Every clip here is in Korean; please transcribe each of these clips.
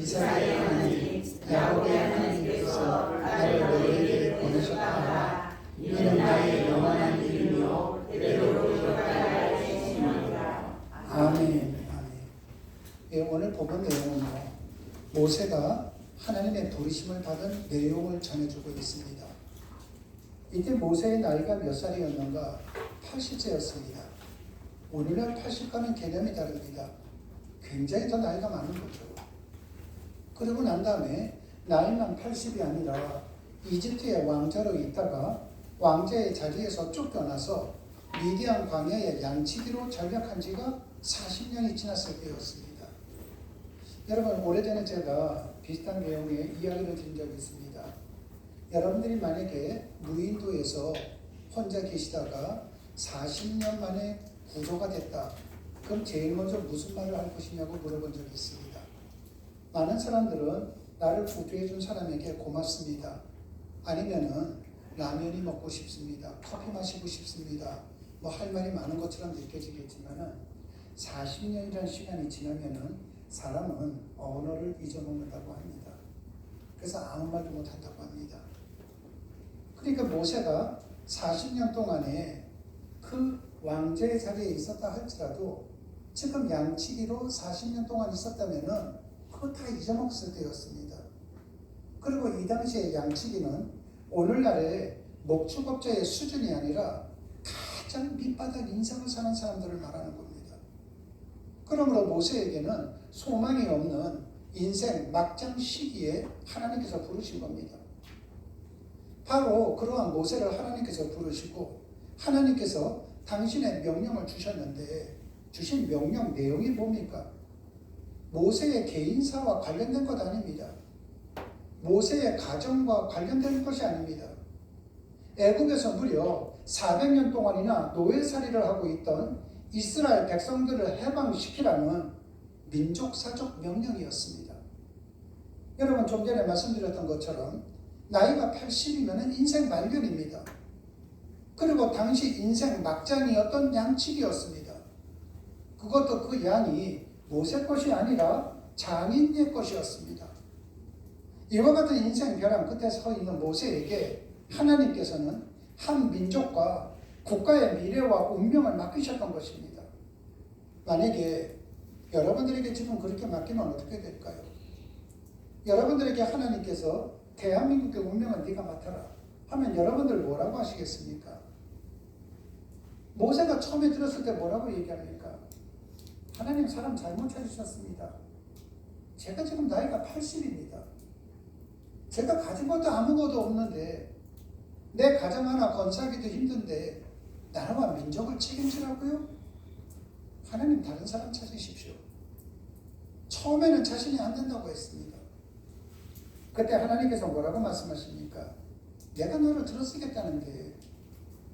이스라엘 하나님, 야곱의 하나님께서 나를 너희에게 보내셨다. 이는 나의 영원한 이름이요 대대로 기억하라 하시니라. 아멘. 예, 오늘 본문 내용은요, 모세가 하나님의 부르심을 받은 내용을 전해주고 있습니다. 이때 모세의 나이가 몇 살이었는가? 80세였습니다. 오늘날 80과는 개념이 다릅니다. 굉장히 더 나이가 많은 거죠. 그러고 난 다음에 나이만 80이 아니라 이집트의 왕자로 있다가 왕자의 자리에서 쫓겨나서 미디안 광야의 양치기로 전역한 지가 40년이 지났을 때였습니다. 여러분, 오래전에 제가 비슷한 내용의 이야기를 드린 적이 있습니다. 여러분들이 만약에 무인도에서 혼자 계시다가 40년 만에 구조가 됐다. 그럼 제일 먼저 무슨 말을 할 것이냐고 물어본 적이 있습니다. 많은 사람들은 나를 구조해 준 사람에게 고맙습니다. 아니면은 라면이 먹고 싶습니다. 커피 마시고 싶습니다. 뭐 할 말이 많은 것처럼 느껴지겠지만은 40년이라는 시간이 지나면은 사람은 언어를 잊어먹는다고 합니다. 그래서 아무 말도 못한다고 합니다. 그러니까 모세가 40년 동안에 그 왕제의 자리에 있었다 할지라도 지금 양치기로 40년 동안 있었다면은 그거 다 잊어먹었을 때였습니다. 그리고 이 당시에 양치기는 오늘날의 목축업자의 수준이 아니라 가장 밑바닥 인생을 사는 사람들을 말하는 겁니다. 그러므로 모세에게는 소망이 없는 인생 막장 시기에 하나님께서 부르신 겁니다. 바로 그러한 모세를 하나님께서 부르시고 하나님께서 당신의 명령을 주셨는데 주신 명령 내용이 뭡니까? 모세의 개인사와 관련된 것 아닙니다. 모세의 가정과 관련된 것이 아닙니다. 애굽에서 무려 400년 동안이나 노예살이를 하고 있던 이스라엘 백성들을 해방시키라는 민족사적 명령이었습니다. 여러분, 좀 전에 말씀드렸던 것처럼 나이가 80이면 인생 말년입니다. 그리고 당시 인생 막장이었던 양치기였습니다. 그것도 그 양이 모세 것이 아니라 장인의 것이었습니다. 이와 같은 인생 벼랑 끝에 서 있는 모세에게 하나님께서는 한 민족과 국가의 미래와 운명을 맡기셨던 것입니다. 만약에 여러분들에게 지금 그렇게 맡기면 어떻게 될까요? 여러분들에게 하나님께서 대한민국의 운명을 네가 맡아라 하면 여러분들 뭐라고 하시겠습니까? 모세가 처음에 들었을 때 뭐라고 얘기합니까? 하나님, 사람 잘못 찾으셨습니다. 제가 지금 나이가 80입니다. 제가 가진 것도 아무것도 없는데 내 가정 하나 건사하기도 힘든데 나라와 민족을 책임지라고요? 하나님, 다른 사람 찾으십시오. 처음에는 자신이 안 된다고 했습니다. 그때 하나님께서 뭐라고 말씀하십니까? 내가 너를 들어쓰겠다는데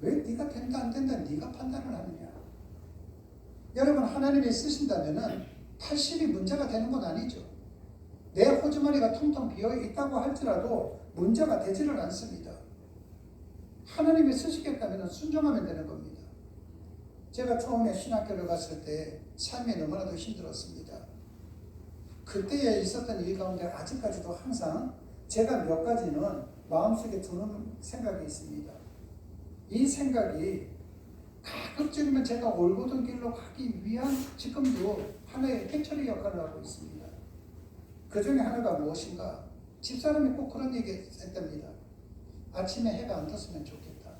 왜 네가 된다 안 된다 네가 판단을 하느냐? 여러분, 하나님이 쓰신다면은 80이 문제가 되는 건 아니죠. 내 호주머니가 텅텅 비어 있다고 할지라도 문제가 되지를 않습니다. 하나님이 쓰시겠다면 순종하면 되는 겁니다. 제가 처음에 신학교를 갔을 때 삶이 너무나도 힘들었습니다. 그때에 있었던 일 가운데 아직까지도 항상 제가 몇 가지는 마음속에 드는 생각이 있습니다. 이 생각이 가급적이면 제가 올곧은 길로 가기 위한 지금도 하나의 해처리 역할을 하고 있습니다. 그 중에 하나가 무엇인가? 집사람이 꼭 그런 얘기 했답니다. 아침에 해가 안 떴으면 좋겠다.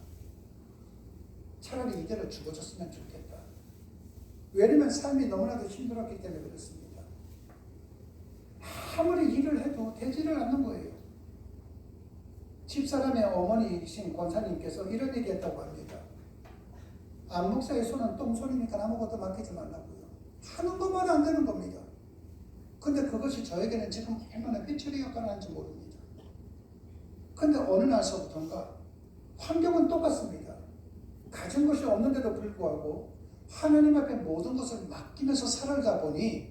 차라리 이대로 죽어줬으면 좋겠다. 왜냐면 삶이 너무나도 힘들었기 때문에 그렇습니다. 아무리 일을 해도 되지를 않는 거예요. 집사람의 어머니이신 권사님께서 이런 얘기 했다고 합니다. 안 목사의 손은 똥손이니까 아무것도 맡기지 말라고요. 하는 것만 안 되는 겁니다. 근데 그것이 저에게는 지금 얼마나 삐처리 역할을 하는지 모릅니다. 근데 어느 날서부터인가 환경은 똑같습니다. 가진 것이 없는데도 불구하고 하나님 앞에 모든 것을 맡기면서 살아가다 보니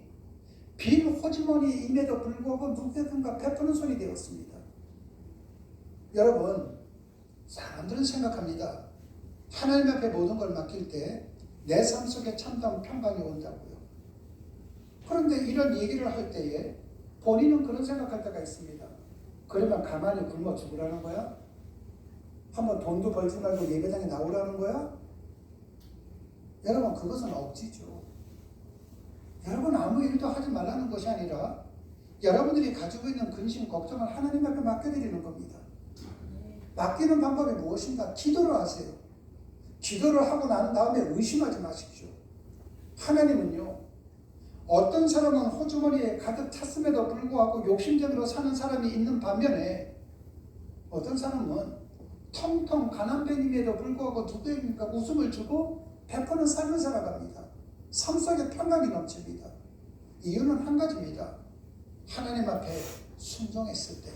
빈 호주머니임에도 불구하고 누구든가 베푸는 손이 되었습니다. 여러분, 사람들은 생각합니다. 하나님 앞에 모든 걸 맡길 때 내 삶 속에 참다운 평강이 온다고요. 그런데 이런 얘기를 할 때에 본인은 그런 생각할 때가 있습니다. 그러면 가만히 굶어 죽으라는 거야? 한번 돈도 벌지 말고 예배당에 나오라는 거야? 여러분, 그것은 억지죠. 여러분, 아무 일도 하지 말라는 것이 아니라 여러분들이 가지고 있는 근심, 걱정을 하나님 앞에 맡겨드리는 겁니다. 맡기는 방법이 무엇인가? 기도를 하세요. 기도를 하고 난 다음에 의심하지 마십시오. 하나님은요, 어떤 사람은 호주머니에 가득 찼음에도 불구하고 욕심쟁이로 사는 사람이 있는 반면에 어떤 사람은 텅텅 가난뱅임에도 불구하고 누구에게니까 웃음을 주고 베푸는 삶을 살아갑니다. 삶 속에 평강이 넘칩니다. 이유는 한 가지입니다. 하나님 앞에 순종했을 때,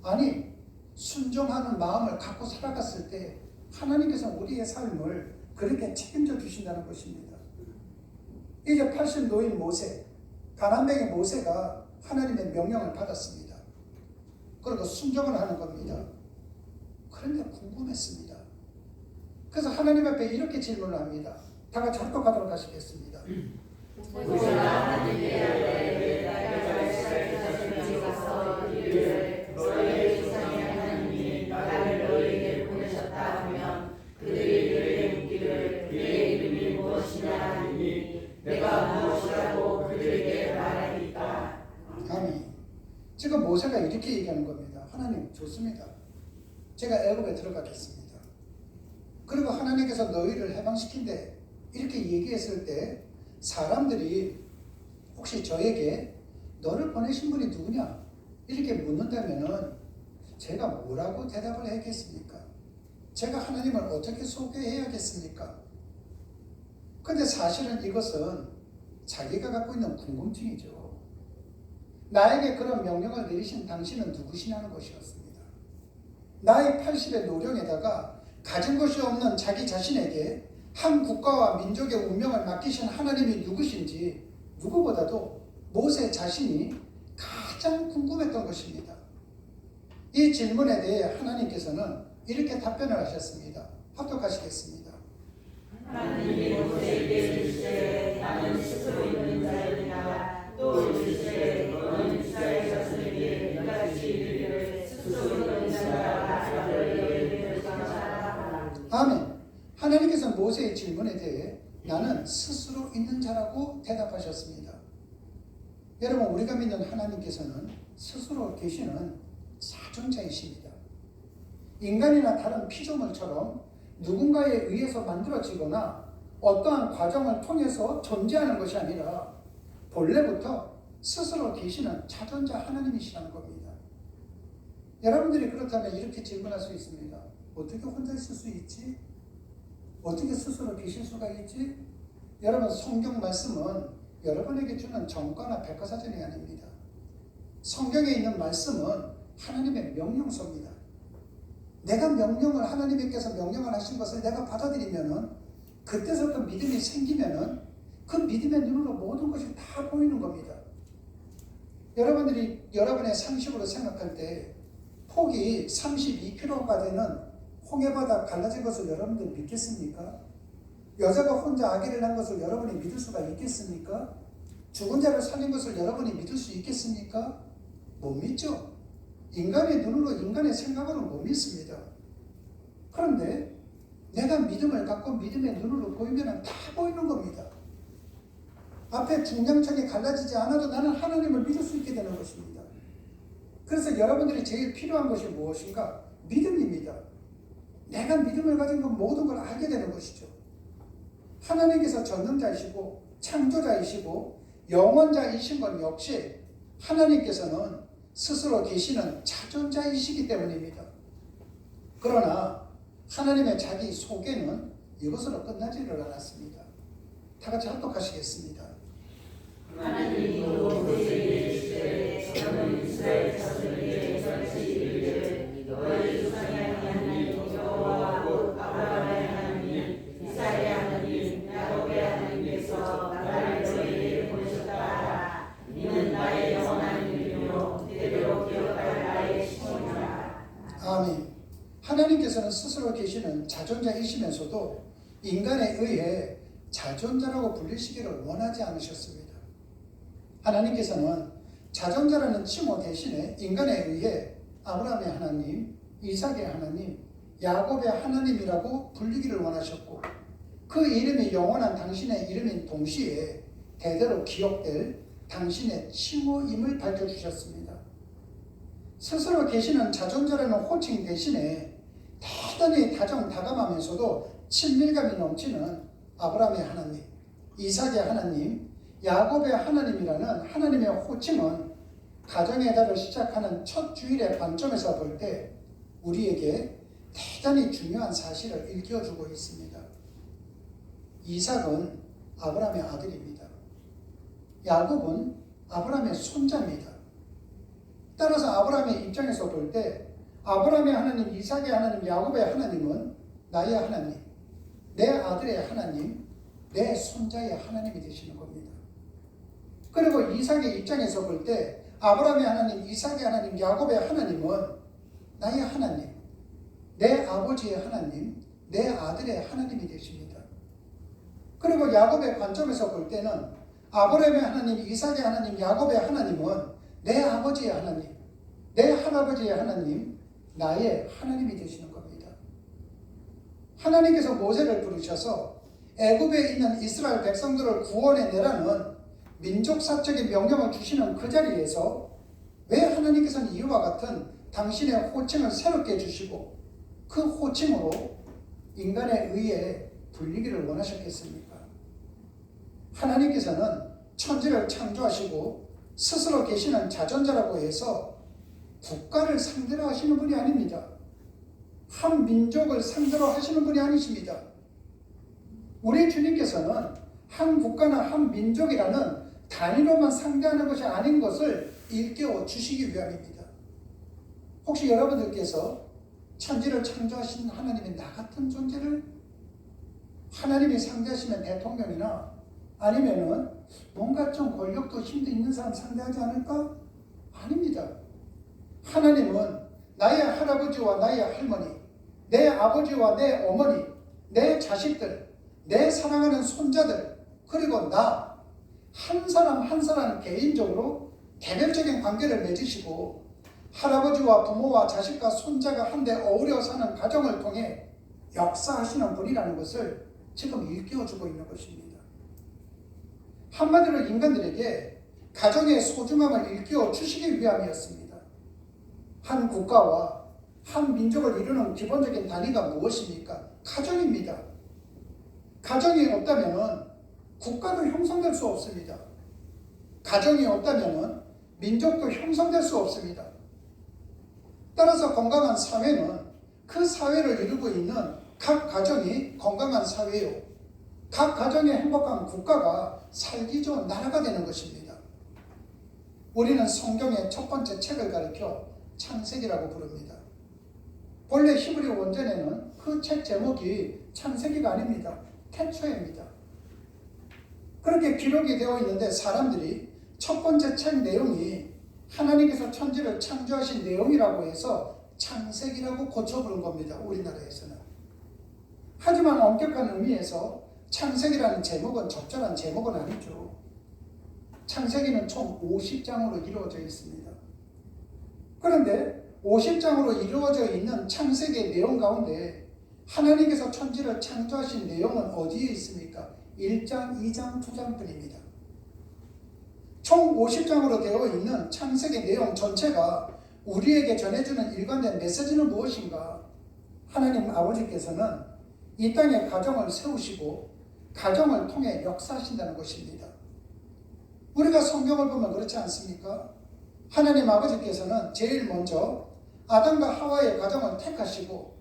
아니 순종하는 마음을 갖고 살아갔을 때 하나님께서 우리의 삶을 그렇게 책임져 주신다는 것입니다. 이제 80 노인 모세, 가난뱅이 모세가 하나님의 명령을 받았습니다. 그리고 순종을 하는 겁니다. 그런데 궁금했습니다. 그래서 하나님 앞에 이렇게 질문을 합니다. 다 같이 합독하도록 하시겠습니다. 너희의 조상의 하나님이 나를 너희에게 보내셨다 하면 그들이 그에게 묻기를 그의 이름이 무엇이냐 하니 내가 무엇이라고 그들에게 말하리까. 아멘. 지금 모세가 이렇게 얘기하는 겁니다. 하나님, 좋습니다. 제가 애굽에 들어가겠습니다. 그리고 하나님께서 너희를 해방시킨대 이렇게 얘기했을 때 사람들이 혹시 저에게 너를 보내신 분이 누구냐 이렇게 묻는다면은 제가 뭐라고 대답을 해야겠습니까? 제가 하나님을 어떻게 소개해야겠습니까? 근데 사실은 이것은 자기가 갖고 있는 궁금증이죠. 나에게 그런 명령을 내리신 당신은 누구시냐는 것이었습니다. 나이 80의 노령에다가 가진 것이 없는 자기 자신에게 한 국가와 민족의 운명을 맡기신 하나님이 누구신지 누구보다도 모세 자신이 가장 궁금했던 것입니다. 이 질문에 대해 하나님께서는 이렇게 답변을 하셨습니다. 합독하시겠습니다. 하나님이 모세에게 이르시되 나는 스스로 있는 자이니라. 또 이르시되 너는 이스라엘 자손에게 이같이 이르기를 스스로 있는 자가 너희에게 전하라. 아멘. 하나님께서 모세의 질문에 대해 나는 스스로 있는 자라고 대답하셨습니다. 여러분, 우리가 믿는 하나님께서는 스스로 계시는 자존자이십니다. 인간이나 다른 피조물처럼 누군가에 의해서 만들어지거나 어떠한 과정을 통해서 존재하는 것이 아니라 본래부터 스스로 계시는 자존자 하나님이시라는 겁니다. 여러분들이 그렇다면 이렇게 질문할 수 있습니다. 어떻게 혼자 있을 수 있지? 어떻게 스스로 계실 수가 있지? 여러분, 성경 말씀은 여러분에게 주는 정과나 백과사전이 아닙니다. 성경에 있는 말씀은 하나님의 명령서입니다. 내가 하나님께서 명령을 하신 것을 내가 받아들이면은 그때서부터 믿음이 생기면은 그 믿음의 눈으로 모든 것이 다 보이는 겁니다. 여러분들이 여러분의 상식으로 생각할 때 폭이 32km가 되는 홍해바다 갈라진 것을 여러분들 믿겠습니까? 여자가 혼자 아기를 낳은 것을 여러분이 믿을 수가 있겠습니까? 죽은 자를 살린 것을 여러분이 믿을 수 있겠습니까? 못 믿죠. 인간의 눈으로 인간의 생각으로 못 믿습니다. 그런데 내가 믿음을 갖고 믿음의 눈으로 보이면 다 보이는 겁니다. 앞에 중량청이 갈라지지 않아도 나는 하나님을 믿을 수 있게 되는 것입니다. 그래서 여러분들이 제일 필요한 것이 무엇인가? 믿음입니다. 내가 믿음을 가진 건 모든 걸 알게 되는 것이죠. 하나님께서 전능자이시고 창조자이시고 영원자이신 건 역시 하나님께서는 스스로 계시는 자존자이시기 때문입니다. 그러나 하나님의 자기 소개는 이것으로 끝나지를 않았습니다. 다 같이 합독하시겠습니다. 하나님이 또 모세에게 이르시되 너는 이스라엘 자손에게 이같이 이르기를 너희 조상의 하나님 여호와 곧 아브라함의 하나님 이삭의 하나님 야곱의 하나님께서 나를 너희에게 보내셨다 하라. 이는 나의 영원한 이름이요 대대로 기억할 나의 신이라. 아멘. 하나님께서는 스스로 계시는 자존자이시면서도 인간에 의해 자존자라고 불리시기를 원하지 않으셨습니다. 하나님께서는 자전자라는 칭호 대신에 인간에 의해 아브라함의 하나님, 이삭의 하나님, 야곱의 하나님이라고 불리기를 원하셨고 그 이름이 영원한 당신의 이름인 동시에 대대로 기억될 당신의 칭호임을 밝혀주셨습니다. 스스로 계시는 자존자라는 호칭 대신에 대단히 다정다감하면서도 친밀감이 넘치는 아브라함의 하나님, 이삭의 하나님, 야곱의 하나님이라는 하나님의 호칭은 가정의 달을 시작하는 첫 주일의 관점에서 볼 때 우리에게 대단히 중요한 사실을 일깨워주고 있습니다. 이삭은 아브라함의 아들입니다. 야곱은 아브라함의 손자입니다. 따라서 아브라함의 입장에서 볼 때 아브라함의 하나님, 이삭의 하나님, 야곱의 하나님은 나의 하나님, 내 아들의 하나님, 내 손자의 하나님이 되시는 겁니다. 그리고 이삭의 입장에서 볼 때 아브라함의 하나님, 이삭의 하나님, 야곱의 하나님은 나의 하나님, 내 아버지의 하나님, 내 아들의 하나님이 되십니다. 그리고 야곱의 관점에서 볼 때는 아브라함의 하나님, 이삭의 하나님, 야곱의 하나님은 내 아버지의 하나님, 내 할아버지의 하나님, 나의 하나님이 되시는 겁니다. 하나님께서 모세를 부르셔서 애굽에 있는 이스라엘 백성들을 구원해 내라는 민족사적인 명령을 주시는 그 자리에서 왜 하나님께서는 이와 같은 당신의 호칭을 새롭게 주시고 그 호칭으로 인간에 의해 불리기를 원하셨겠습니까? 하나님께서는 천지를 창조하시고 스스로 계시는 자존자라고 해서 국가를 상대로 하시는 분이 아닙니다. 한 민족을 상대로 하시는 분이 아니십니다. 우리 주님께서는 한 국가나 한 민족이라는 단위로만 상대하는 것이 아닌 것을 일깨워 주시기 위함입니다. 혹시 여러분들께서 천지를 창조하신 하나님의 나 같은 존재를 하나님이 상대하시면 대통령이나 아니면은 뭔가 좀 권력도 힘도 있는 사람 상대하지 않을까? 아닙니다. 하나님은 나의 할아버지와 나의 할머니, 내 아버지와 내 어머니, 내 자식들, 내 사랑하는 손자들, 그리고 나 한 사람 한 사람 개인적으로 개별적인 관계를 맺으시고 할아버지와 부모와 자식과 손자가 한데 어우러 사는 가정을 통해 역사하시는 분이라는 것을 지금 일깨워주고 있는 것입니다. 한마디로 인간들에게 가정의 소중함을 일깨워 주시기 위함이었습니다. 한 국가와 한 민족을 이루는 기본적인 단위가 무엇입니까? 가정입니다. 가정이 없다면 국가도 형성될 수 없습니다. 가정이 없다면 민족도 형성될 수 없습니다. 따라서 건강한 사회는 그 사회를 이루고 있는 각 가정이 건강한 사회요, 각 가정의 행복한 국가가 살기 좋은 나라가 되는 것입니다. 우리는 성경의 첫 번째 책을 가리켜 창세기라고 부릅니다. 본래 히브리 원전에는 그 책 제목이 창세기가 아닙니다. 태초입니다. 그렇게 기록이 되어 있는데 사람들이 첫 번째 책 내용이 하나님께서 천지를 창조하신 내용이라고 해서 창세기라고 고쳐 부른 겁니다. 우리나라에서는. 하지만 엄격한 의미에서 창세기라는 제목은 적절한 제목은 아니죠. 창세기는 총 50장으로 이루어져 있습니다. 그런데 50장으로 이루어져 있는 창세기의 내용 가운데 하나님께서 천지를 창조하신 내용은 어디에 있습니까? 1장, 2장, 2장 뿐입니다. 총 50장으로 되어 있는 창세기 내용 전체가 우리에게 전해주는 일관된 메시지는 무엇인가? 하나님 아버지께서는 이 땅에 가정을 세우시고 가정을 통해 역사하신다는 것입니다. 우리가 성경을 보면 그렇지 않습니까? 하나님 아버지께서는 제일 먼저 아담과 하와의 가정을 택하시고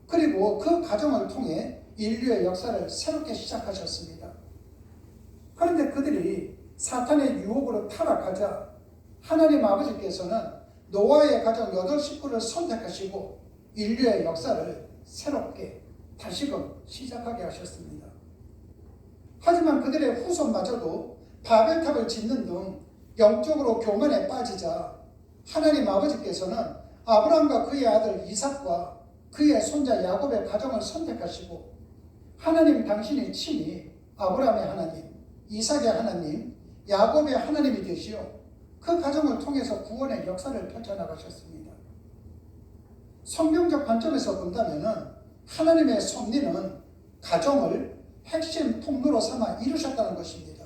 그리고 그 가정을 통해 인류의 역사를 새롭게 시작하셨습니다. 그런데 그들이 사탄의 유혹으로 타락하자 하나님 아버지께서는 노아의 가정 8식구를 선택하시고 인류의 역사를 새롭게 다시금 시작하게 하셨습니다. 하지만 그들의 후손마저도 바벨탑을 짓는 등 영적으로 교만에 빠지자 하나님 아버지께서는 아브라함과 그의 아들 이삭과 그의 손자 야곱의 가정을 선택하시고 하나님 당신이 친히 아브라함의 하나님, 이삭의 하나님, 야곱의 하나님이 되시어 그 가정을 통해서 구원의 역사를 펼쳐나가셨습니다. 성경적 관점에서 본다면 하나님의 섭리는 가정을 핵심 통로로 삼아 이루셨다는 것입니다.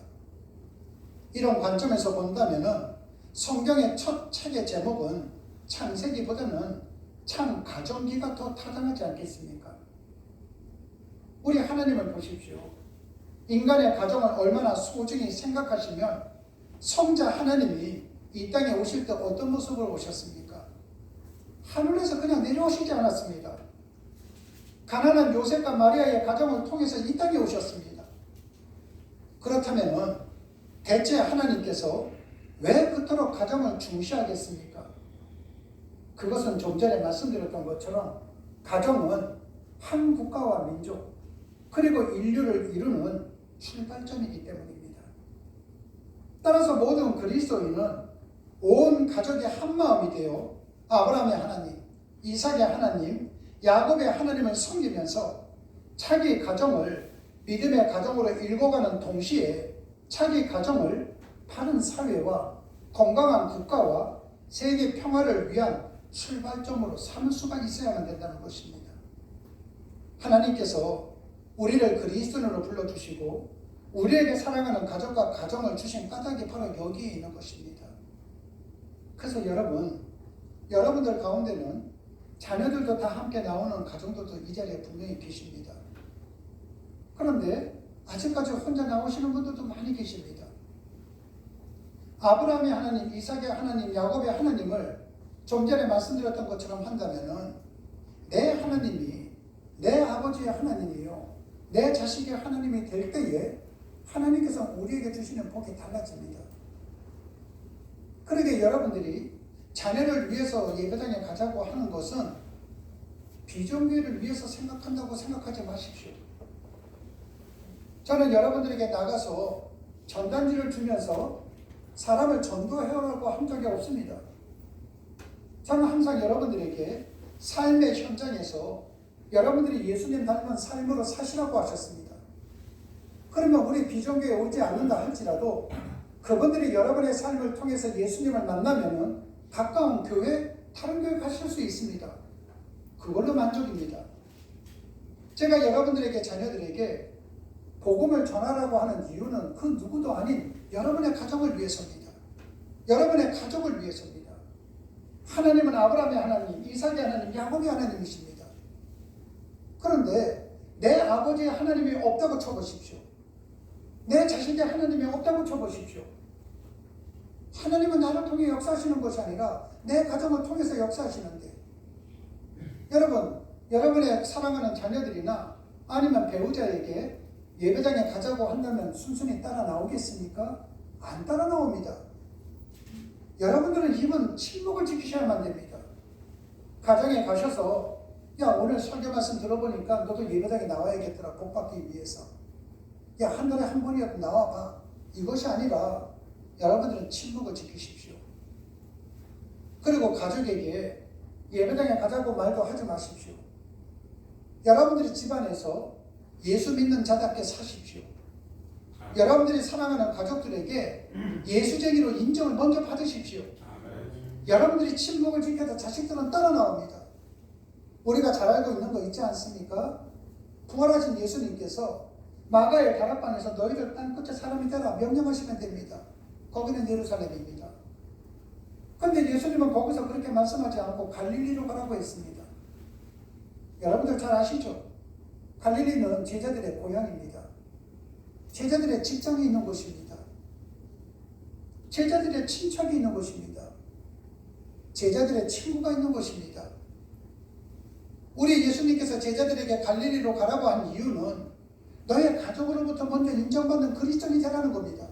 이런 관점에서 본다면 성경의 첫 책의 제목은 창세기보다는 참 가정기가 더 타당하지 않겠습니까? 우리 하나님을 보십시오. 인간의 가정을 얼마나 소중히 생각하시면 성자 하나님이 이 땅에 오실 때 어떤 모습으로 오셨습니까? 하늘에서 그냥 내려오시지 않았습니다. 가난한 요셉과 마리아의 가정을 통해서 이 땅에 오셨습니다. 그렇다면 대체 하나님께서 왜 그토록 가정을 중시하겠습니까? 그것은 좀 전에 말씀드렸던 것처럼 가정은 한 국가와 민족 그리고 인류를 이루는 출발점이기 때문입니다. 따라서 모든 그리스도인은 온 가족이 한 마음이 되어 아브라함의 하나님, 이삭의 하나님, 야곱의 하나님을 섬기면서 자기 가정을 믿음의 가정으로 일궈가는 동시에 자기 가정을 바른 사회와 건강한 국가와 세계 평화를 위한 출발점으로 삼을 수가 있어야만 된다는 것입니다. 하나님께서 우리를 그리스도인으로 불러주시고 우리에게 사랑하는 가족과 가정을 주신 까닭이 바로 여기에 있는 것입니다. 그래서 여러분들 가운데는 자녀들도 다 함께 나오는 가정들도 이 자리에 분명히 계십니다. 그런데 아직까지 혼자 나오시는 분들도 많이 계십니다. 아브라함의 하나님, 이삭의 하나님, 야곱의 하나님을 좀 전에 말씀드렸던 것처럼 한다면은 내 하나님이 내 아버지의 하나님이요 내 자식의 하나님이 될 때에 하나님께서 우리에게 주시는 복이 달라집니다. 그러게 여러분들이 자녀를 위해서 예배당에 가자고 하는 것은 비종교를 위해서 생각한다고 생각하지 마십시오. 저는 여러분들에게 나가서 전단지를 주면서 사람을 전도해오라고 한 적이 없습니다. 저는 항상 여러분들에게 삶의 현장에서 여러분들이 예수님 닮은 삶으로 사시라고 하셨습니다. 그러면 우리 비종교에 오지 않는다 할지라도 그분들이 여러분의 삶을 통해서 예수님을 만나면은 가까운 교회, 다른 교회 가실 수 있습니다. 그걸로 만족입니다. 제가 여러분들에게 자녀들에게 복음을 전하라고 하는 이유는 그 누구도 아닌 여러분의 가정을 위해서입니다. 여러분의 가족을 위해서입니다. 하나님은 아브라함의 하나님, 이삭의 하나님, 야곱의 하나님이십니다. 그런데 내 아버지의 하나님이 없다고 쳐보십시오. 내 자식의 하나님이 없다고 쳐보십시오. 하나님은 나를 통해 역사하시는 것이 아니라 내 가정을 통해서 역사하시는데 여러분, 여러분의 사랑하는 자녀들이나 아니면 배우자에게 예배당에 가자고 한다면 순순히 따라 나오겠습니까? 안 따라 나옵니다. 여러분들은 입은 침묵을 지키셔야만 됩니다. 가정에 가셔서 야 오늘 설교 말씀 들어보니까 너도 예배당에 나와야겠더라 복 받기 위해서 야 한 달에 한 번이라도 나와봐 이것이 아니라 여러분들은 침묵을 지키십시오. 그리고 가족에게 예배당에 가자고 말도 하지 마십시오. 여러분들이 집안에서 예수 믿는 자답게 사십시오. 여러분들이 사랑하는 가족들에게 예수쟁이로 인정을 먼저 받으십시오. 여러분들이 침묵을 지켜서 자식들은 따라 나옵니다. 우리가 잘 알고 있는 거 있지 않습니까? 부활하신 예수님께서 마가의 다락방에서 너희들 땅끝에 사람이 되라 명령하시면 됩니다. 거기는 예루살렘입니다. 그런데 예수님은 거기서 그렇게 말씀하지 않고 갈릴리로 가라고 했습니다. 여러분들 잘 아시죠? 갈릴리는 제자들의 고향입니다. 제자들의 직장이 있는 곳입니다. 제자들의 친척이 있는 곳입니다. 제자들의 친구가 있는 곳입니다. 우리 예수님께서 제자들에게 갈릴리로 가라고 한 이유는 너의 가족으로부터 먼저 인정받는 그리스도인이 되라는 겁니다.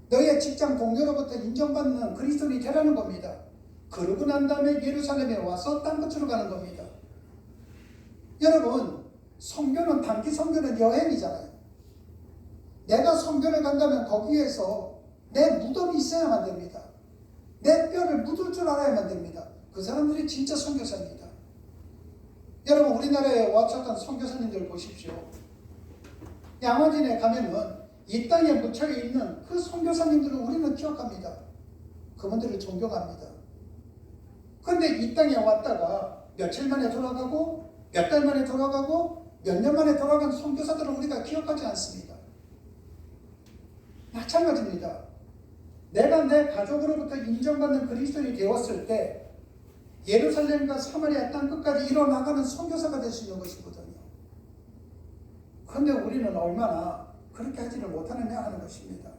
너의 직장 동료로부터 인정받는 그리스도인이 되라는 겁니다. 그러고 난 다음에 예루살렘에 와서 땅끝으로 가는 겁니다. 여러분, 선교는 단기 선교는 여행이잖아요. 내가 선교를 간다면 거기에서 내 무덤이 있어야만 됩니다. 내 뼈를 묻을 줄 알아야만 됩니다. 그 사람들이 진짜 선교사입니다. 여러분 우리나라에 왔었던 선교사님들 보십시오. 양화진에 가면은 이 땅에 묻혀있는 그 선교사님들을 우리는 기억합니다. 그분들을 존경합니다. 그런데 이 땅에 왔다가 며칠 만에 돌아가고 몇 달 만에 돌아가고 몇 년 만에 돌아간 선교사들을 우리가 기억하지 않습니다. 마찬가지입니다. 내가 내 가족으로부터 인정받는 그리스도인이 되었을 때 예루살렘과 사마리아 땅끝까지 이뤄나가는 선교사가 될 수 있는 것이거든요. 그런데 우리는 얼마나 그렇게 하지를 못하느냐 하는 것입니다.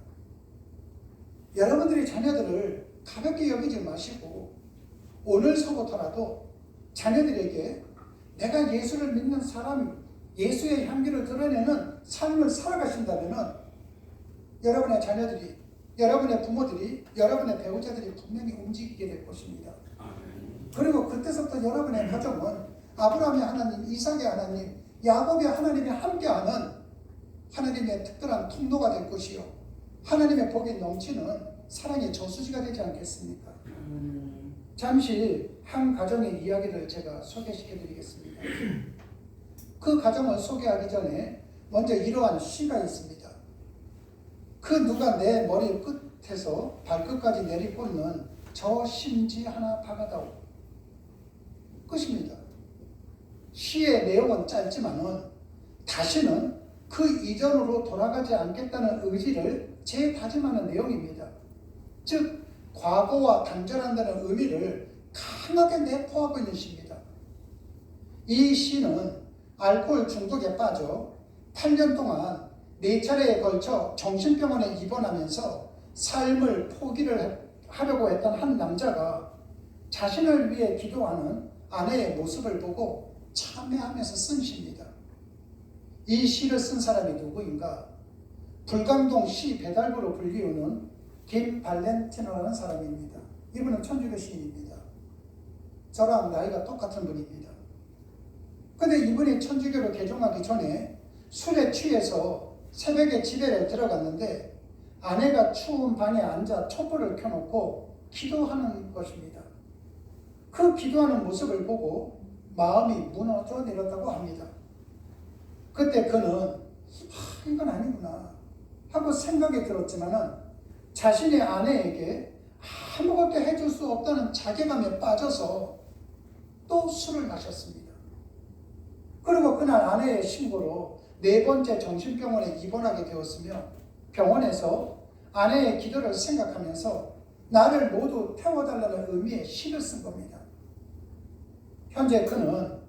여러분들이 자녀들을 가볍게 여기지 마시고 오늘서부터라도 자녀들에게 내가 예수를 믿는 사람, 예수의 향기를 드러내는 삶을 살아가신다면 여러분의 자녀들이, 여러분의 부모들이, 여러분의 배우자들이 분명히 움직이게 될 것입니다. 그리고 그때서부터 여러분의 가정은 아브라함의 하나님, 이삭의 하나님, 야곱의 하나님이 함께하는 하나님의 특별한 통로가 될 것이요, 하나님의 복이 넘치는 사랑의 저수지가 되지 않겠습니까? 잠시 한 가정의 이야기를 제가 소개시켜 드리겠습니다. 그 가정을 소개하기 전에 먼저 이러한 시가 있습니다. 그 누가 내 머리 끝에서 발끝까지 내리꽂는 저 심지 하나 박아다오. 끝입니다. 시의 내용은 짧지만은 다시는 그 이전으로 돌아가지 않겠다는 의지를 재다짐하는 내용입니다. 즉 과거와 단절한다는 의미를 강하게 내포하고 있는 시입니다. 이 시는 알코올 중독에 빠져 8년 동안 4차례에 걸쳐 정신병원에 입원하면서 삶을 포기를 하려고 했던 한 남자가 자신을 위해 기도하는 아내의 모습을 보고 참회하면서 쓴 시입니다. 이 시를 쓴 사람이 누구인가? 불광동 시 배달부로 불리우는 김발렌티노라는 사람입니다. 이분은 천주교 시인입니다. 저랑 나이가 똑같은 분입니다. 근데 이분이 천주교로 개종하기 전에 술에 취해서 새벽에 집에 들어갔는데 아내가 추운 방에 앉아 촛불을 켜놓고 기도하는 것입니다. 그 기도하는 모습을 보고 마음이 무너져 내렸다고 합니다. 그때 그는 이건 아니구나 하고 생각이 들었지만은 자신의 아내에게 아무것도 해줄 수 없다는 자괴감에 빠져서 또 술을 마셨습니다. 그리고 그날 아내의 신고로 4번째 정신병원에 입원하게 되었으며 병원에서 아내의 기도를 생각하면서 나를 모두 태워달라는 의미의 시를 쓴 겁니다. 현재 그는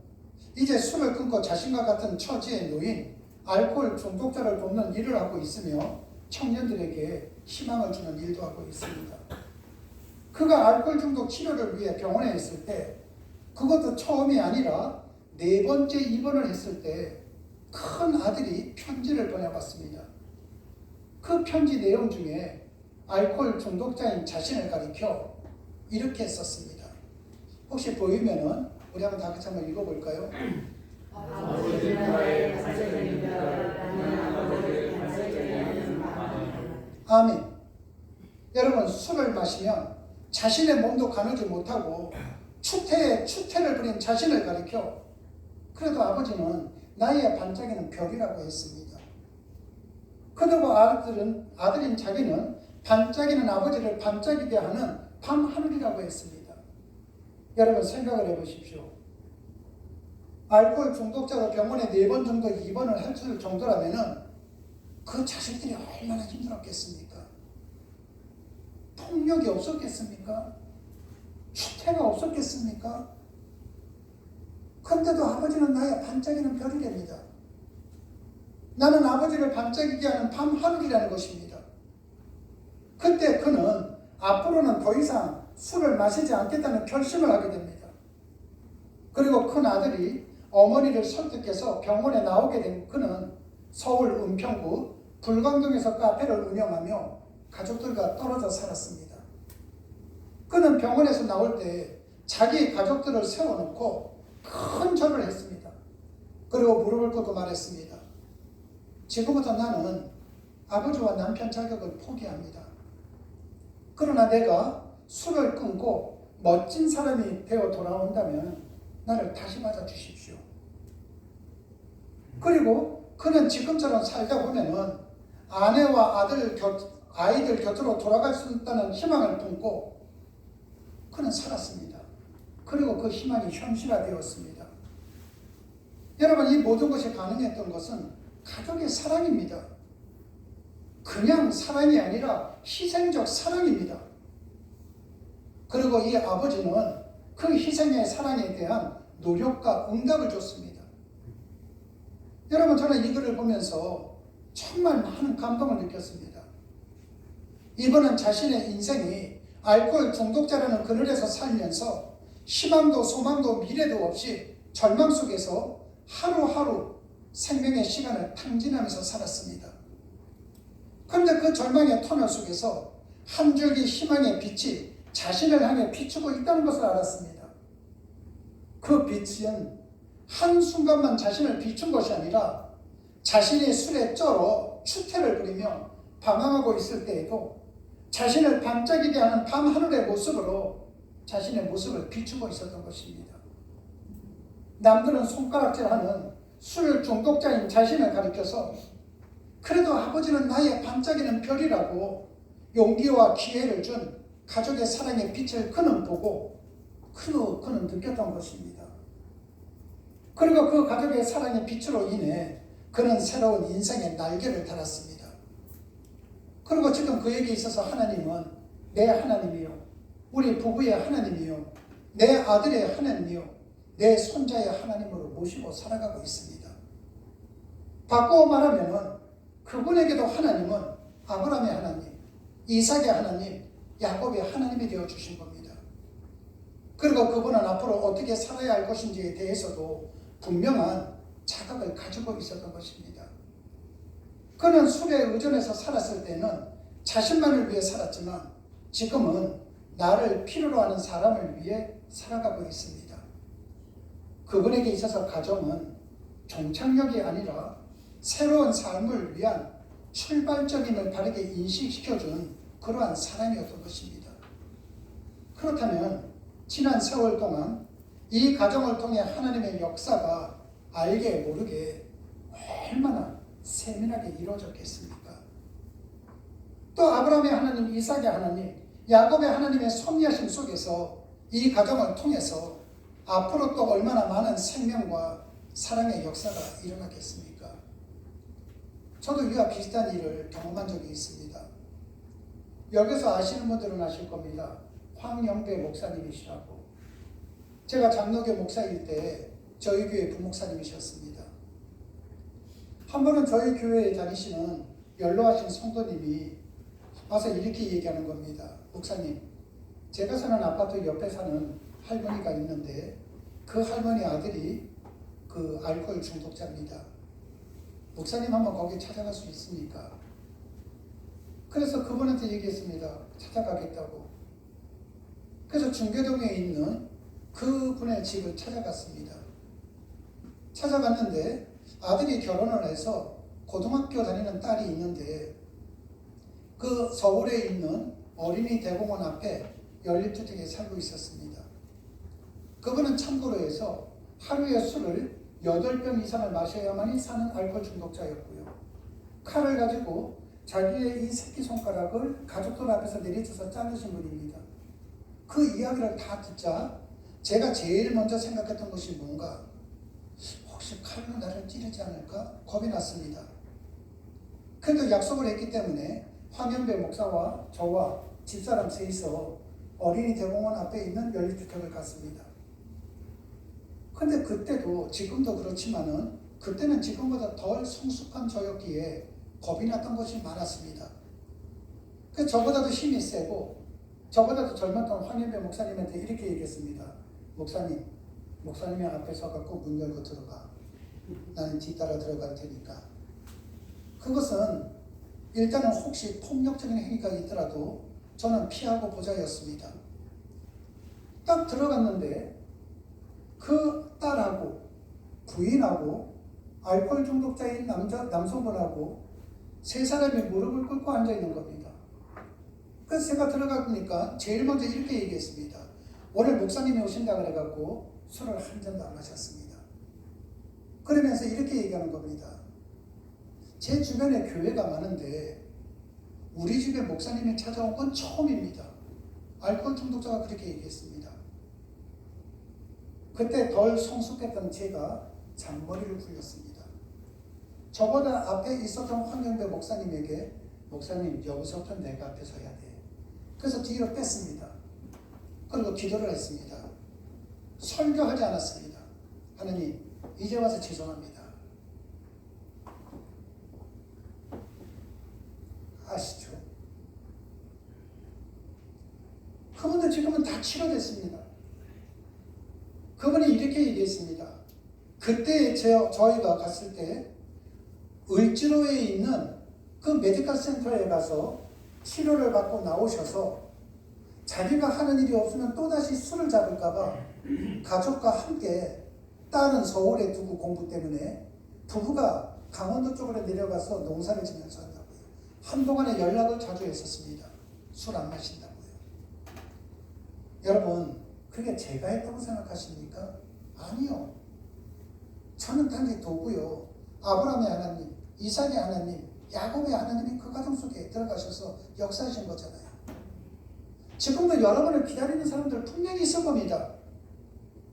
이제 술을 끊고 자신과 같은 처지에 놓인 알코올 중독자를 돕는 일을 하고 있으며 청년들에게 희망을 주는 일도 하고 있습니다. 그가 알코올 중독 치료를 위해 병원에 있을 때 그것도 처음이 아니라 4번째 입원을 했을 때 큰 아들이 편지를 보내왔습니다. 그 편지 내용 중에 알코올 중독자인 자신을 가리켜 이렇게 썼습니다. 혹시 보이면은 우리 한번 다 같이 한번 읽어볼까요? 아버지 나의 간절입니다. 나는 아버지를 간절히 하는 마음이다. 아멘. 여러분, 술을 마시면 자신의 몸도 가누지 못하고 추태를 부린 자신을 가리켜 그래도 아버지는 나의 반짝이는 별이라고 했습니다. 그리고 아들인 자기는 반짝이는 아버지를 반짝이게 하는 밤하늘이라고 했습니다. 여러분 생각을 해보십시오. 알코올 중독자로 병원에 4번 정도 입원을 할 정도라면은 그 자식들이 얼마나 힘들었겠습니까? 폭력이 없었겠습니까? 추태가 없었겠습니까? 그런데도 아버지는 나의 반짝이는 별이랍니다. 나는 아버지를 반짝이게 하는 밤하늘이라는 것입니다. 그때 그는 앞으로는 더 이상 술을 마시지 않겠다는 결심을 하게 됩니다. 그리고 큰 아들이 어머니를 설득해서 병원에 나오게 된 그는 서울 은평구 불광동에서 카페를 운영하며 가족들과 떨어져 살았습니다. 그는 병원에서 나올 때 자기 가족들을 세워놓고 큰 절을 했습니다. 그리고 무릎을 꿇고 말했습니다. 지금부터 나는 아버지와 남편 자격을 포기합니다. 그러나 내가 술을 끊고 멋진 사람이 되어 돌아온다면 나를 다시 맞아주십시오. 그리고 그는 지금처럼 살다 보면은 아내와 아이들 곁으로 돌아갈 수 있다는 희망을 품고 그는 살았습니다. 그리고 그 희망이 현실화되었습니다. 여러분, 이 모든 것이 가능했던 것은 가족의 사랑입니다. 그냥 사랑이 아니라 희생적 사랑입니다. 그리고 이 아버지는 그 희생의 사랑에 대한 노력과 응답을 줬습니다. 여러분, 저는 이거를 보면서 정말 많은 감동을 느꼈습니다. 이분은 자신의 인생이 알코올 중독자라는 그늘에서 살면서 희망도 소망도 미래도 없이 절망 속에서 하루하루 생명의 시간을 탕진하면서 살았습니다. 그런데 그 절망의 터널 속에서 한 줄기 희망의 빛이 자신을 향해 비추고 있다는 것을 알았습니다. 그 빛은 한순간만 자신을 비춘 것이 아니라 자신이 술에 쩔어 추태를 부리며 방황하고 있을 때에도 자신을 반짝이게 하는 밤하늘의 모습으로 자신의 모습을 비추고 있었던 것입니다. 남들은 손가락질하는 술 중독자인 자신을 가리켜서 그래도 아버지는 나의 반짝이는 별이라고 용기와 기회를 준 가족의 사랑의 빛을 그는 보고 그는 느꼈던 것입니다. 그리고 그 가족의 사랑의 빛으로 인해 그는 새로운 인생의 날개를 달았습니다. 그리고 지금 그에게 있어서 하나님은 내 하나님이요, 우리 부부의 하나님이요, 내 아들의 하나님이요, 내 손자의 하나님으로 모시고 살아가고 있습니다. 바꾸어 말하면 그분에게도 하나님은 아브라함의 하나님, 이삭의 하나님, 야곱의 하나님이 되어주신 겁니다. 그리고 그분은 앞으로 어떻게 살아야 할 것인지에 대해서도 분명한 자각을 가지고 있었던 것입니다. 그는 술에 의존해서 살았을 때는 자신만을 위해 살았지만 지금은 나를 필요로 하는 사람을 위해 살아가고 있습니다. 그분에게 있어서 가정은 종착역이 아니라 새로운 삶을 위한 출발점임을 바르게 인식시켜준 그러한 사람이었던 것입니다. 그렇다면 지난 세월 동안 이 가정을 통해 하나님의 역사가 알게 모르게 얼마나 세밀하게 이루어졌겠습니까? 또 아브라함의 하나님, 이삭의 하나님, 야곱의 하나님의 섭리하심 속에서 이 가정을 통해서 앞으로 또 얼마나 많은 생명과 사랑의 역사가 일어나겠습니까? 저도 이와 비슷한 일을 경험한 적이 있습니다. 여기서 아시는 분들은 아실 겁니다. 황영배 목사님이시라고. 제가 장로교 목사일 때 저희 교회 부목사님이셨습니다. 한 번은 저희 교회에 다니시는 연로하신 성도님이 와서 이렇게 얘기하는 겁니다. 목사님, 제가 사는 아파트 옆에 사는 할머니가 있는데 그 할머니 아들이 그 알코올 중독자입니다. 목사님 한번 거기 찾아갈 수 있습니까? 그래서 그분한테 얘기했습니다. 찾아가겠다고. 그래서 중계동에 있는 그분의 집을 찾아갔습니다. 찾아갔는데 아들이 결혼을 해서 고등학교 다니는 딸이 있는데 그 서울에 있는 어린이 대공원 앞에 연립주택에 살고 있었습니다. 그분은 참고로 해서 하루에 술을 8병 이상을 마셔야만이 사는 알코올 중독자였고요. 칼을 가지고 자기의 이 새끼손가락을 가족들 앞에서 내리쳐서 자르신 분입니다. 그 이야기를 다 듣자 제가 제일 먼저 생각했던 것이 뭔가, 혹시 칼로 나를 찌르지 않을까 겁이 났습니다. 그래도 약속을 했기 때문에 황영배 목사와 저와 집사람 셋이서 어린이 대공원 앞에 있는 연립주택을 갔습니다. 근데 그때도 지금도 그렇지만은 그때는 지금보다 덜 성숙한 저였기에 겁이 났던 것이 많았습니다. 그 저보다도 힘이 세고 저보다도 젊었던 황현배 목사님한테 이렇게 얘기했습니다. 목사님이 앞에 서갖고 문 열고 들어가. 나는 뒤따라 들어갈 테니까. 그것은 일단은 혹시 폭력적인 행위가 있더라도 저는 피하고 보자였습니다. 딱 들어갔는데 그 딸하고 부인하고 알코올 중독자인 남성분하고 세 사람이 무릎을 꿇고 앉아 있는 겁니다. 그래서 제가 들어가니까 제일 먼저 이렇게 얘기했습니다. 오늘 목사님이 오신다 그래갖고 술을 한 잔도 안 마셨습니다. 그러면서 이렇게 얘기하는 겁니다. 제 주변에 교회가 많은데 우리 집에 목사님이 찾아온 건 처음입니다. 알코올 중독자가 그렇게 얘기했습니다. 그때 덜 성숙했던 제가 잔머리를 굴렸습니다. 저보다 앞에 있었던 황경배 목사님에게 목사님 여기서부터 내가 앞에 서야 돼. 그래서 뒤로 뺐습니다. 그리고 기도를 했습니다. 설교하지 않았습니다. 하나님 이제 와서 죄송합니다. 아시죠? 그분들 지금은 다 치료됐습니다. 그분이 이렇게 얘기했습니다. 그때 저희가 갔을 때 을지로에 있는 그 메디컬 센터에 가서 치료를 받고 나오셔서 자기가 하는 일이 없으면 또다시 술을 잡을까봐 가족과 함께 딸은 서울에 두고 공부 때문에 부부가 강원도 쪽으로 내려가서 농사를 지면서 한다고요. 한동안에 연락을 자주 했었습니다. 술 안 마신다고요. 여러분 그게 제가 했다고 생각하십니까? 아니요. 저는 단지 도구요. 아브라함의 하나님, 이삭의 하나님, 야곱의 하나님이 그 가정 속에 들어가셔서 역사하신 거잖아요. 지금도 여러분을 기다리는 사람들 분명히 있을 겁니다.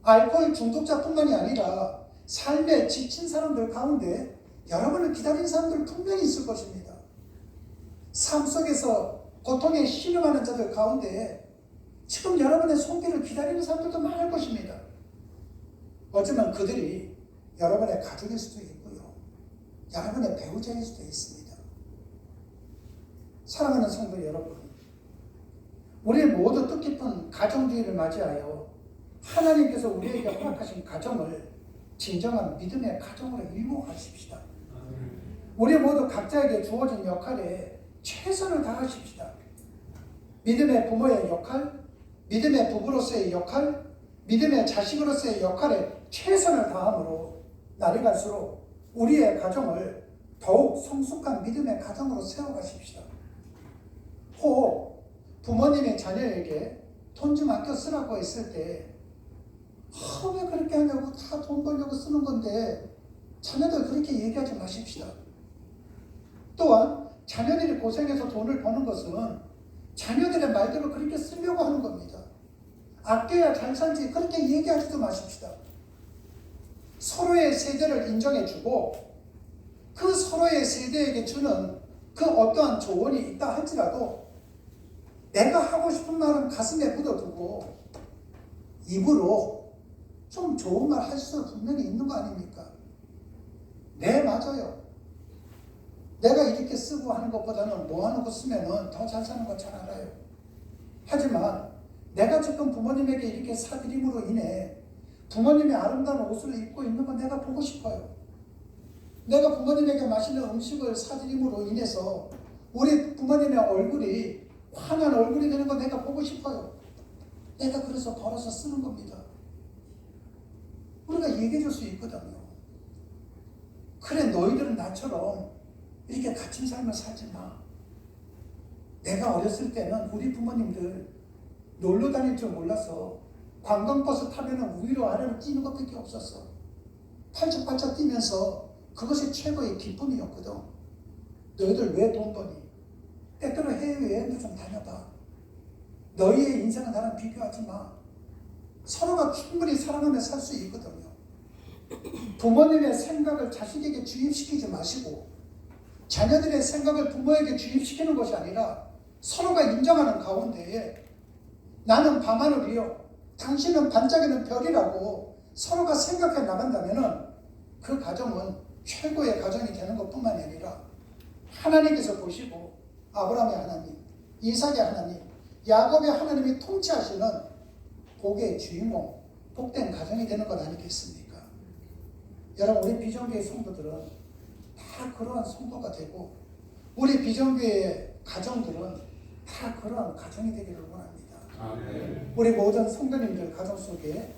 알코올 중독자뿐만이 아니라 삶에 지친 사람들 가운데 여러분을 기다리는 사람들 분명히 있을 것입니다. 삶 속에서 고통에 신음하는 자들 가운데 지금 여러분의 손길을 기다리는 사람들도 많을 것입니다. 어쩌면 그들이 여러분의 가족일 수도 있고요. 여러분의 배우자일 수도 있습니다. 사랑하는 성도 여러분, 우리 모두 뜻깊은 가정주의를 맞이하여 하나님께서 우리에게 허락하신 가정을 진정한 믿음의 가정으로 이루어가십시다. 우리 모두 각자에게 주어진 역할에 최선을 다하십시다. 믿음의 부모의 역할, 믿음의 부부로서의 역할, 믿음의 자식으로서의 역할에 최선을 다함으로 날이 갈수록 우리의 가정을 더욱 성숙한 믿음의 가정으로 세워가십시다. 혹 부모님이 자녀에게 돈 좀 아껴 쓰라고 했을 때 왜 그렇게 하냐고, 다 돈 벌려고 쓰는 건데 자녀들 그렇게 얘기하지 마십시다. 또한 자녀들이 고생해서 돈을 버는 것은 자녀들의 말대로 그렇게 쓰려고 하는 겁니다. 아껴야 잘 살지 그렇게 얘기하지도 마십시다. 서로의 세대를 인정해주고 그 서로의 세대에게 주는 그 어떠한 조언이 있다 할지라도 내가 하고 싶은 말은 가슴에 묻어두고 입으로 좀 좋은 말 할 수 분명히 있는 거 아닙니까? 네, 맞아요. 내가 이렇게 쓰고 하는 것보다는 모아놓고 쓰면 더 잘 사는 거 잘 알아요. 하지만 내가 지금 부모님에게 이렇게 사드림으로 인해 부모님의 아름다운 옷을 입고 있는 건 내가 보고 싶어요. 내가 부모님에게 맛있는 음식을 사드림으로 인해서 우리 부모님의 얼굴이 환한 얼굴이 되는 건 내가 보고 싶어요. 내가 그래서 벌어서 쓰는 겁니다. 우리가 얘기해 줄 수 있거든요. 그래, 너희들은 나처럼 이렇게 갇힌 삶을 살지 마. 내가 어렸을 때는 우리 부모님들 놀러 다닐 줄 몰라서 관광버스 타면은 위로 아래로 뛰는 것밖에 없었어. 팔짝팔짝 뛰면서 그것이 최고의 기쁨이었거든. 너희들 왜 돈 버니? 때때로 해외여행도 좀 다녀봐. 너희의 인생은 나랑 비교하지 마. 서로가 충분히 사랑하며 살 수 있거든요. 부모님의 생각을 자식에게 주입시키지 마시고 자녀들의 생각을 부모에게 주입시키는 것이 아니라 서로가 인정하는 가운데에 나는 밤하늘이요 당신은 반짝이는 별이라고 서로가 생각해 나간다면 그 가정은 최고의 가정이 되는 것뿐만이 아니라 하나님께서 보시고 아브라함의 하나님, 이삭의 하나님, 야곱의 하나님이 통치하시는 복의 주인공, 복된 가정이 되는 것 아니겠습니까? 여러분, 우리 비전교회 성도들은 다 그러한 성도가 되고 우리 비전교회 가정들은 다 그러한 가정이 되기를 원합니다. 아멘. 우리 모든 성도님들 가정 속에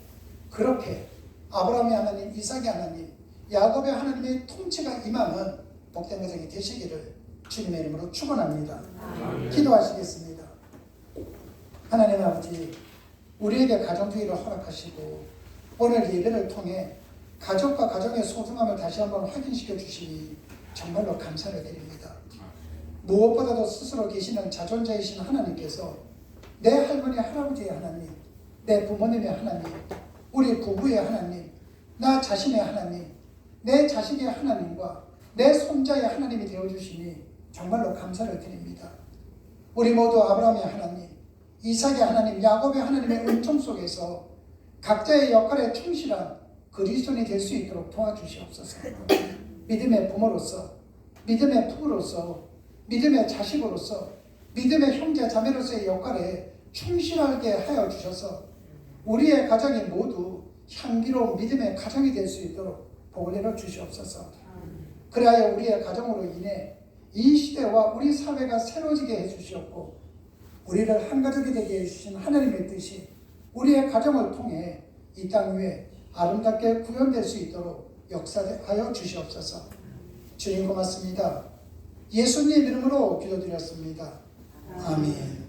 그렇게 아브라함의 하나님, 이삭의 하나님, 야곱의 하나님의 통치가 임하는 복된 가정이 되시기를 주님의 이름으로 축원합니다. 아멘. 기도하시겠습니다. 하나님 아버지, 우리에게 가정주의를 허락하시고 오늘 예배를 통해 가족과 가정의 소중함을 다시 한번 확인시켜 주시니 정말로 감사를 드립니다. 무엇보다도 스스로 계시는 자존자이신 하나님께서 내 할머니 할아버지의 하나님, 내 부모님의 하나님, 우리 부부의 하나님, 나 자신의 하나님, 내 자식의 하나님과 내 손자의 하나님이 되어주시니 정말로 감사를 드립니다. 우리 모두 아브라함의 하나님, 이삭의 하나님, 야곱의 하나님의 은총 속에서 각자의 역할에 충실한 그리스도인이 될 수 있도록 도와주시옵소서. 믿음의 부모로서, 믿음의 부부로서, 믿음의 자식으로서, 믿음의 형제 자매로서의 역할에 충실하게 하여 주셔서 우리의 가정이 모두 향기로운 믿음의 가정이 될 수 있도록 복을 내려 주시옵소서. 그리하여 우리의 가정으로 인해 이 시대와 우리 사회가 새로워지게 해주시옵고 우리를 한 가족이 되게 해주신 하나님의 뜻이 우리의 가정을 통해 이 땅 위에 아름답게 구현될 수 있도록 역사하여 주시옵소서. 주님 고맙습니다. 예수님 이름으로 기도드렸습니다. 아멘.